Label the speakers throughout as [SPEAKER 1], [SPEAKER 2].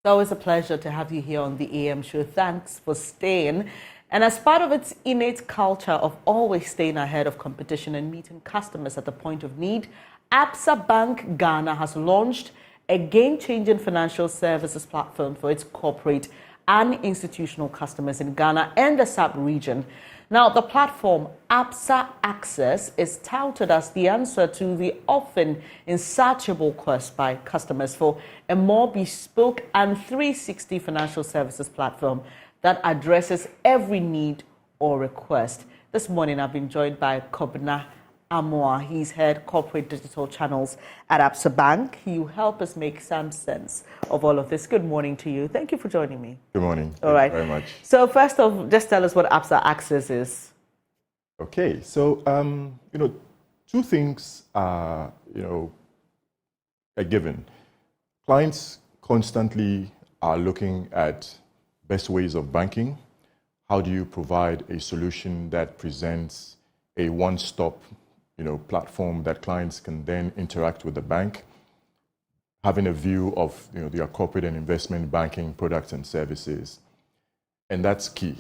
[SPEAKER 1] It's always a pleasure to have you here on the AM show. Thanks for staying. And as part of its innate culture of always staying ahead of competition and meeting customers at the point of need, Absa Bank Ghana has launched a game-changing financial services platform for its corporate and institutional customers in Ghana and the SAP region. Now, the platform Absa Access is touted as the answer to the often insatiable quest by customers for a more bespoke and 360 financial services platform that addresses every need or request. This morning, I've been joined by Kobna Amoa. He's head corporate digital channels at Absa Bank. He will help us make some sense of all of this. Good morning to you. Thank you for joining me.
[SPEAKER 2] Good morning.
[SPEAKER 1] All right.
[SPEAKER 2] Thank you very much.
[SPEAKER 1] So first off, just tell us what Absa Access is.
[SPEAKER 2] Okay. So, two things are, a given. Clients constantly are looking at best ways of banking. How do you provide a solution that presents a one-stop platform that clients can then interact with the bank, having a view of their corporate and investment banking products and services. And that's key.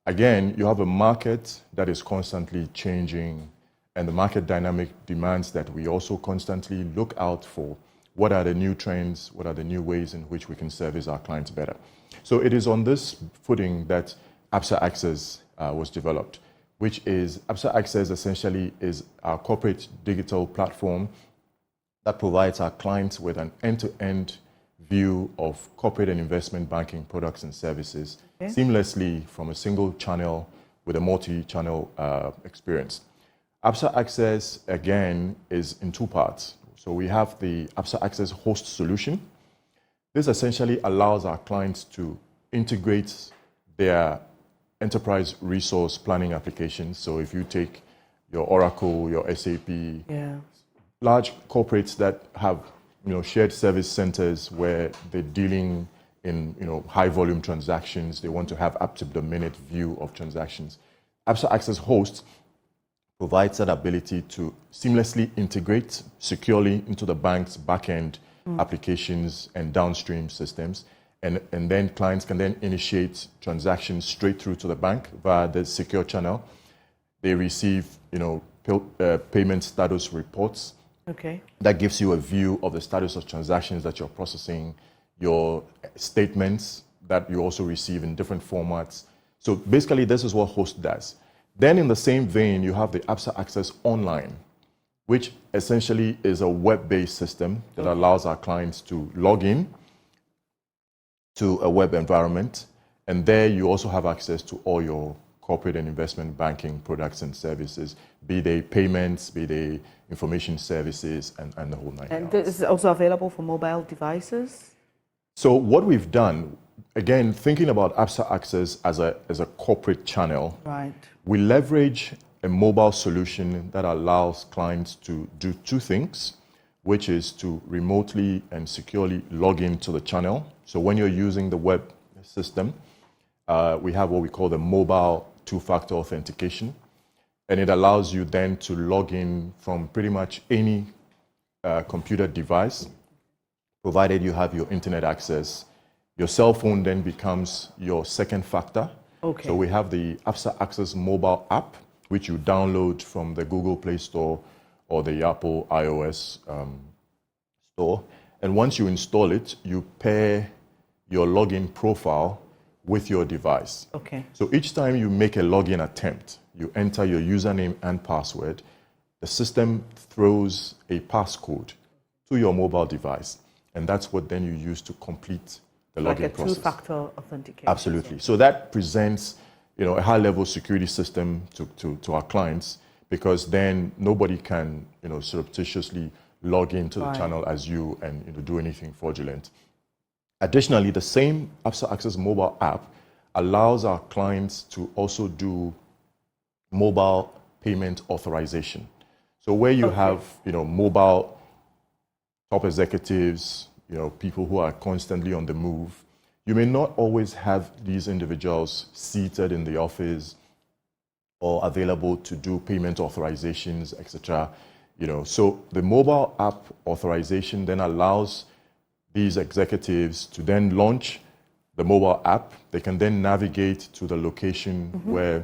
[SPEAKER 2] Again, you have a market that is constantly changing, and the market dynamic demands that we also constantly look out for what are the new trends, what are the new ways in which we can service our clients better. So it is on this footing that Absa Access was developed, which is Absa Access essentially is our corporate digital platform that provides our clients with an end-to-end view of corporate and investment banking products and services seamlessly from a single channel with a multi-channel experience. Absa Access, again, is in two parts. So we have the Absa Access host solution. This essentially allows our clients to integrate their enterprise resource planning applications. So if you take your Oracle, your SAP, large corporates that have shared service centers where they're dealing in high volume transactions, they want to have up to the minute view of transactions. Absa Access Host provides that ability to seamlessly integrate securely into the bank's backend applications and downstream systems. And then clients can then initiate transactions straight through to the bank via the secure channel. They receive, payment status reports.
[SPEAKER 1] Okay.
[SPEAKER 2] That gives you a view of the status of transactions that you're processing, your statements that you also receive in different formats. So basically, this is what Host does. Then in the same vein, you have the Absa Access Online, which essentially is a web-based system that allows our clients to log in to a web environment, and there you also have access to all your corporate and investment banking products and services, be they payments, be they information services, and the whole nine yards.
[SPEAKER 1] And this is also available for mobile devices?
[SPEAKER 2] So what we've done, again, thinking about Absa Access as a corporate channel,
[SPEAKER 1] right,
[SPEAKER 2] we leverage a mobile solution that allows clients to do two things, which is to remotely and securely log into the channel. So when you're using the web system, we have what we call the mobile two-factor authentication. And it allows you then to log in from pretty much any computer device, provided you have your internet access. Your cell phone then becomes your second factor.
[SPEAKER 1] Okay.
[SPEAKER 2] So we have the Absa Access mobile app, which you download from the Google Play Store or the Apple iOS store. And once you install it, you pair your login profile with your device.
[SPEAKER 1] Okay.
[SPEAKER 2] So each time you make a login attempt, you enter your username and password, the system throws a passcode to your mobile device. And that's what then you use to complete the login process.
[SPEAKER 1] Like a two-factor authentication.
[SPEAKER 2] Absolutely. So that presents a high-level security system to our clients, because then nobody can surreptitiously log into the channel as you and do anything fraudulent. Additionally, the same Absa Access mobile app allows our clients to also do mobile payment authorization. So where you have mobile top executives, people who are constantly on the move, you may not always have these individuals seated in the office or available to do payment authorizations, etc. So the mobile app authorization then allows these executives to then launch the mobile app. They can then navigate to the location where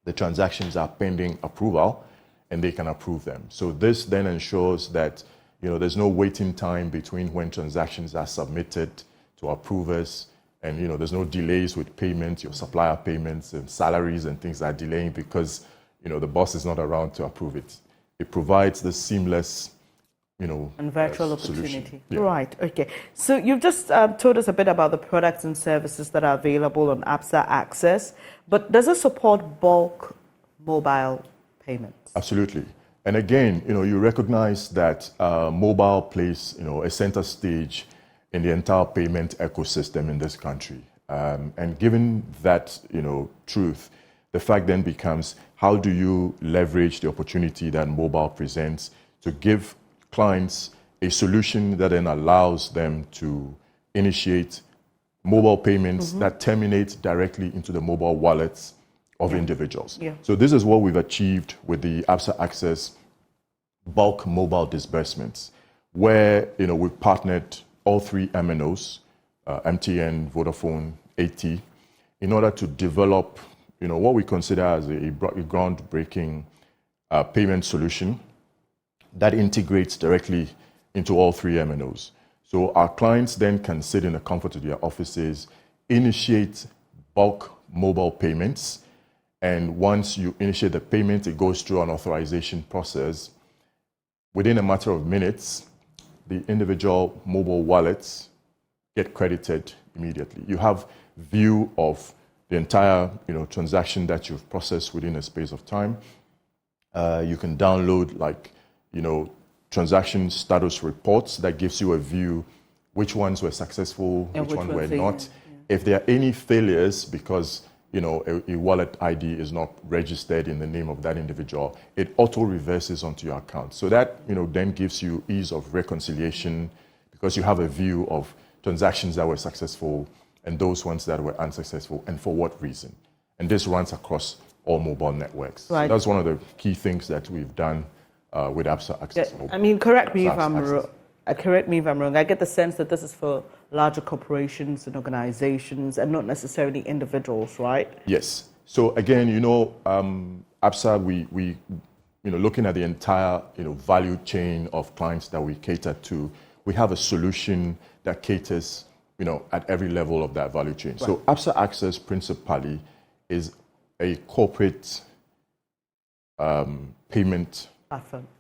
[SPEAKER 2] the transactions are pending approval, and they can approve them. So this then ensures that there's no waiting time between when transactions are submitted to approvers, and there's no delays with payments, your supplier payments and salaries and things are delaying because the boss is not around to approve it. It provides the seamless
[SPEAKER 1] and virtual
[SPEAKER 2] solution.
[SPEAKER 1] opportunity.
[SPEAKER 2] Yeah.
[SPEAKER 1] Right, okay. So you've just told us a bit about the products and services that are available on Absa Access, but does it support bulk mobile payments?
[SPEAKER 2] Absolutely. And again, you recognize that mobile plays, a center stage in the entire payment ecosystem in this country. And given that, truth, the fact then becomes, how do you leverage the opportunity that mobile presents to give clients a solution that then allows them to initiate mobile payments that terminate directly into the mobile wallets of individuals.
[SPEAKER 1] Yeah.
[SPEAKER 2] So this is what we've achieved with the Absa Access bulk mobile disbursements, where we've partnered all three MNOs, MTN, Vodafone, AT, in order to develop what we consider as a groundbreaking payment solution that integrates directly into all three MNOs. So our clients then can sit in the comfort of their offices, initiate bulk mobile payments, and once you initiate the payment, it goes through an authorization process. Within a matter of minutes, the individual mobile wallets get credited immediately. You have view of the entire transaction that you've processed within a space of time. You can download transaction status reports that gives you a view which ones were successful, which ones were not. Yeah. If there are any failures because a wallet ID is not registered in the name of that individual, it auto reverses onto your account. So that then gives you ease of reconciliation because you have a view of transactions that were successful and those ones that were unsuccessful and for what reason. And this runs across all mobile networks. Right. So that's one of the key things that we've done with Absa Access.
[SPEAKER 1] Yeah, I mean, correct me if I'm wrong. I get the sense that this is for larger corporations and organizations and not necessarily individuals, right?
[SPEAKER 2] Yes. So again, Absa, we looking at the entire value chain of clients that we cater to, we have a solution that caters at every level of that value chain. Right. So Absa Access principally is a corporate payment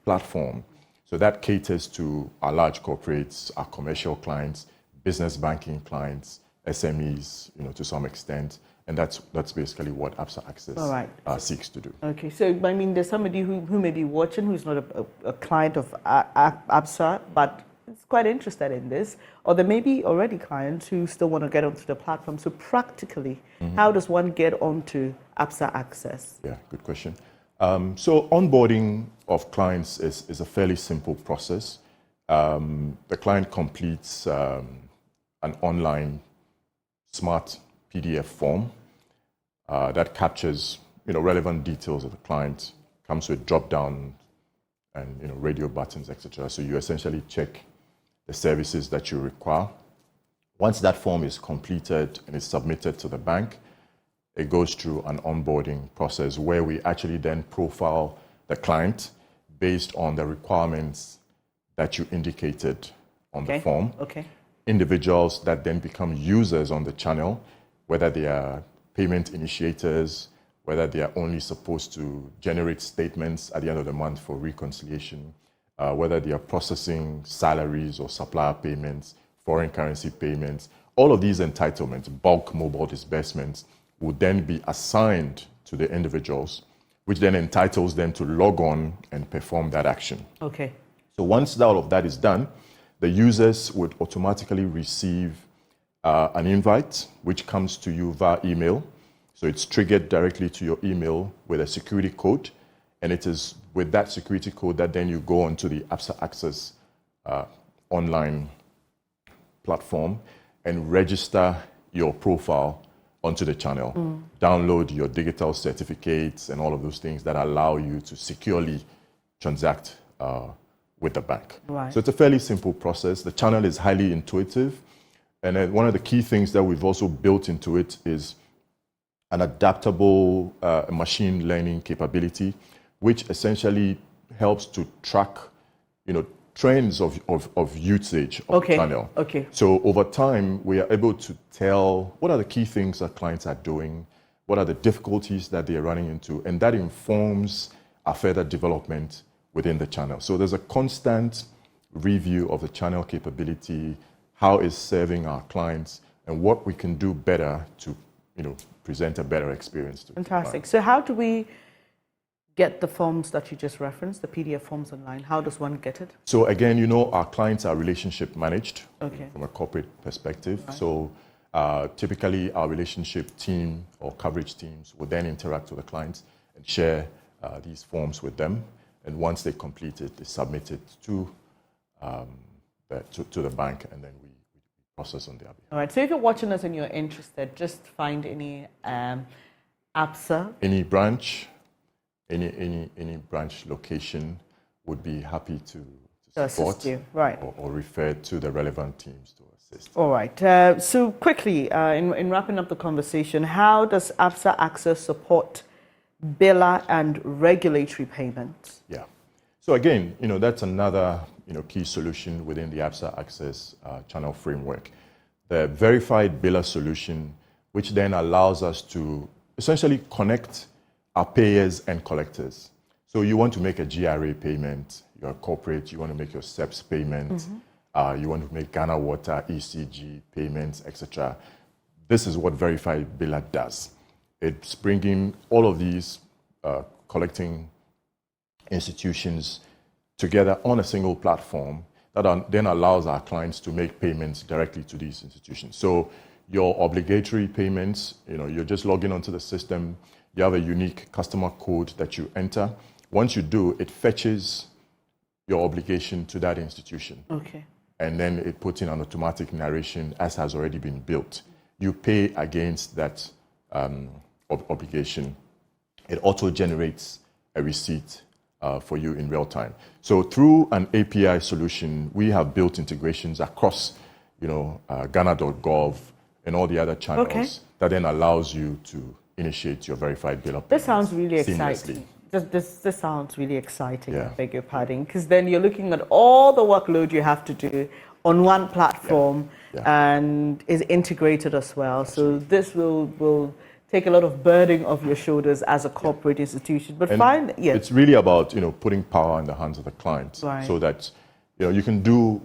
[SPEAKER 2] platform. So that caters to our large corporates, our commercial clients, business banking clients, SMEs, to some extent. And that's basically what Absa Access seeks to do.
[SPEAKER 1] Okay, so I mean, there's somebody who may be watching who's not a client of Absa, but is quite interested in this, or there may be already clients who still want to get onto the platform. So practically, how does one get onto Absa Access?
[SPEAKER 2] Yeah, good question. So onboarding of clients is a fairly simple process. The client completes an online smart PDF form that captures relevant details of the client, comes with drop-down and radio buttons, etc. So you essentially check the services that you require. Once that form is completed and is submitted to the bank, it goes through an onboarding process where we actually then profile the client based on the requirements that you indicated on the form.
[SPEAKER 1] Okay.
[SPEAKER 2] Individuals that then become users on the channel, whether they are payment initiators, whether they are only supposed to generate statements at the end of the month for reconciliation, whether they are processing salaries or supplier payments, foreign currency payments, all of these entitlements, bulk mobile disbursements, would then be assigned to the individuals, which then entitles them to log on and perform that action.
[SPEAKER 1] Okay.
[SPEAKER 2] So once all of that is done, the users would automatically receive an invite, which comes to you via email. So it's triggered directly to your email with a security code. And it is with that security code that then you go onto the Absa Access online platform and register your profile onto the channel. Download your digital certificates and all of those things that allow you to securely transact with the bank.
[SPEAKER 1] Right.
[SPEAKER 2] So it's a fairly simple process. The channel is highly intuitive. And then one of the key things that we've also built into it is an adaptable machine learning capability, which essentially helps to track, trends of usage of the channel.
[SPEAKER 1] Okay.
[SPEAKER 2] So over time, we are able to tell what are the key things that clients are doing, what are the difficulties that they are running into, and that informs our further development within the channel. So there's a constant review of the channel capability, how it's serving our clients, and what we can do better to, present a better experience to
[SPEAKER 1] Fantastic.
[SPEAKER 2] clients.
[SPEAKER 1] So how do we get the forms that you just referenced, the PDF forms online? How does one get it?
[SPEAKER 2] So again, our clients are relationship managed from a corporate perspective.
[SPEAKER 1] Right.
[SPEAKER 2] So typically our relationship team or coverage teams will then interact with the clients and share these forms with them. And once they complete it, they submit it to the bank, and then we process on their behalf.
[SPEAKER 1] All right. So if you're watching us and you're interested, just find any Absa.
[SPEAKER 2] Any branch, any branch location would be happy to support
[SPEAKER 1] assist you, right?
[SPEAKER 2] Or refer to the relevant teams to assist.
[SPEAKER 1] All right. So quickly, in wrapping up the conversation, how does Absa Access support biller and regulatory payments?
[SPEAKER 2] Yeah. So again, that's another key solution within the Absa Access channel framework. The verified biller solution, which then allows us to essentially connect our payers and collectors. So you want to make a GRA payment, you're a corporate, you want to make your SEPS payment, you want to make Ghana Water, ECG payments, etc. This is what verified biller does. It's bringing all of these collecting institutions together on a single platform that then allows our clients to make payments directly to these institutions. So your obligatory payments, you're just logging onto the system, you have a unique customer code that you enter. Once you do, it fetches your obligation to that institution.
[SPEAKER 1] Okay.
[SPEAKER 2] And then it puts in an automatic narration as has already been built. You pay against that obligation. It auto-generates a receipt for you in real time. So through an API solution, we have built integrations across, Ghana.gov and all the other channels that then allows you to initiate your verified bill.
[SPEAKER 1] This sounds really exciting. This sounds really exciting, I beg your pardon, because then you're looking at all the workload you have to do on one platform and is integrated as well. Absolutely. So this will take a lot of burden off your shoulders as a corporate institution. But
[SPEAKER 2] it's really about putting power in the hands of the client, so that you can do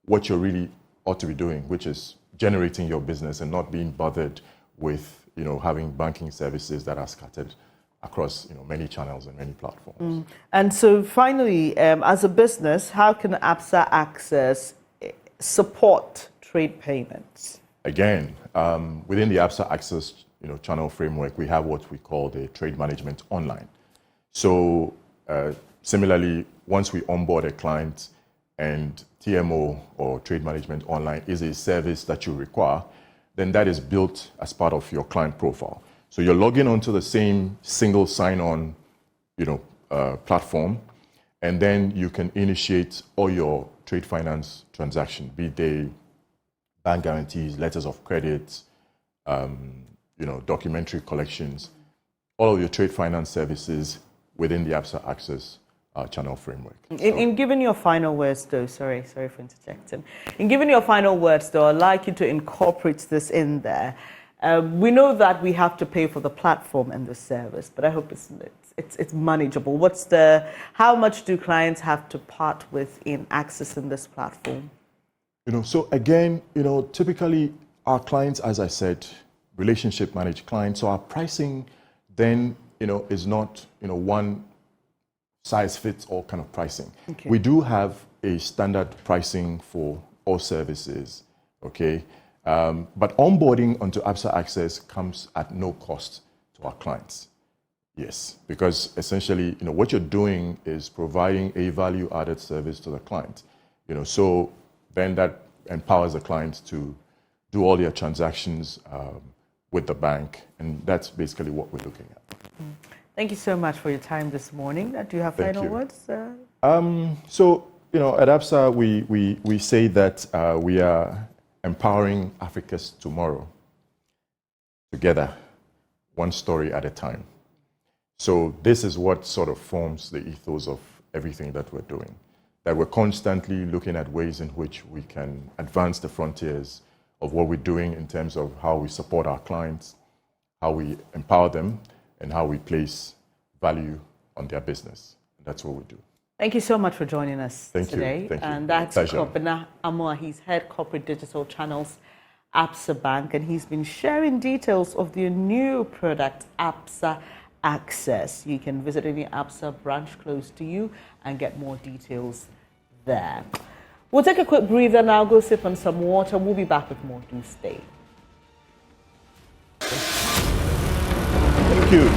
[SPEAKER 2] what you really ought to be doing, which is generating your business and not being bothered with having banking services that are scattered across many channels and many platforms.
[SPEAKER 1] And so finally, as a business, how can Absa Access support trade payments?
[SPEAKER 2] Again, within the Absa Access channel framework, we have what we call the trade management online. So similarly, once we onboard a client and TMO or trade management online is a service that you require, then that is built as part of your client profile. So you're logging onto the same single sign-on, platform, and then you can initiate all your trade finance transactions, be they bank guarantees, letters of credit, documentary collections, all of your trade finance services within the Absa Access channel framework.
[SPEAKER 1] In giving your final words, though, sorry for interjecting. In giving your final words, though, I'd like you to incorporate this in there. We know that we have to pay for the platform and the service, but I hope it's manageable. How much do clients have to part with in accessing this platform?
[SPEAKER 2] So again, typically our clients, as I said, relationship managed clients. So our pricing then, is not, one size fits all kind of pricing. Okay. We do have a standard pricing for all services, okay? But onboarding onto Absa Access comes at no cost to our clients. Yes, because essentially, what you're doing is providing a value-added service to the client. So then that empowers the client to do all their transactions with the bank, and that's basically what we're looking at.
[SPEAKER 1] Thank you so much for your time this morning. Do you have final words?
[SPEAKER 2] So you know, at Absa, we say that we are empowering Africa's tomorrow together, one story at a time. So this is what sort of forms the ethos of everything that we're doing, that we're constantly looking at ways in which we can advance the frontiers of what we're doing in terms of how we support our clients, how we empower them, and how we place value on their business. That's what we do.
[SPEAKER 1] Thank you so much for joining us today.
[SPEAKER 2] Thank you.
[SPEAKER 1] And that's
[SPEAKER 2] Pleasure.
[SPEAKER 1] Kobina Amoah. He's head corporate digital channels, Absa Bank, and he's been sharing details of the new product, Absa Access. You can visit any Absa branch close to you and get more details there. We'll take a quick breather now, go sip on some water. We'll be back with more. Do stay.
[SPEAKER 2] Thank you.